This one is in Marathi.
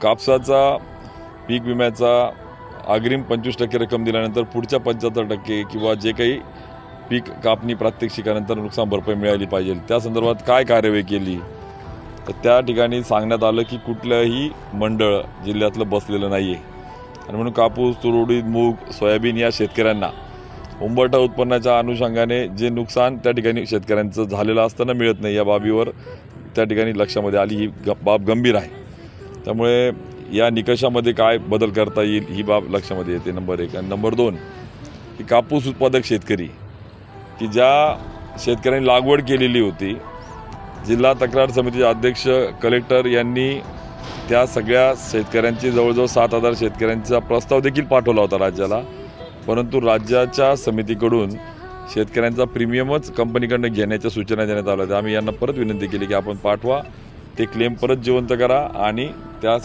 कापसाचा पीक विम्याचा अग्रिम 25% रक्कम दिल्यानंतर पुढच्या 75% किंवा जे काही पीक कापणी प्रात्यक्षिकानंतर नुकसान भरपाई मिळाली पाहिजे त्या संदर्भात काय कार्यवाही केली, तर त्या ठिकाणी सांगण्यात आलं की कुठलंही मंडळ जिल्ह्यातलं बसलेलं नाही आहे आणि म्हणून कापूस, तूर, उडीद, मूग, सोयाबीन या शेतकऱ्यांना उंबरठा उत्पन्नाच्या अनुषंगाने जे नुकसान त्या ठिकाणी शेतकऱ्यांचं झालेलं असताना मिळत नाही या बाबीवर त्या ठिकाणी लक्षामध्ये आली। ही बाब गंभीर आहे, त्यामुळे या निकषामध्ये काय बदल करता येईल ही बाब लक्षामध्ये येते, नंबर 1। आणि नंबर 2 की कापूस उत्पादक शेतकरी की ज्या शेतकऱ्यांनी लागवड केलेली होती, जिल्हा तक्रार समितीचे अध्यक्ष कलेक्टर यांनी त्या सगळ्या शेतकऱ्यांची जवळजवळ 7,000 शेतकऱ्यांचा प्रस्ताव देखील पाठवला होता राज्याला, परंतु राज्याच्या समितीकडून शेतकऱ्यांचा प्रीमियमच कंपनीकडनं घेण्याच्या सूचना देण्यात आल्या होत्या। आम्ही यांना परत विनंती केली की आपण पाठवा, ते क्लेम परत जिवंत करा आणि त्या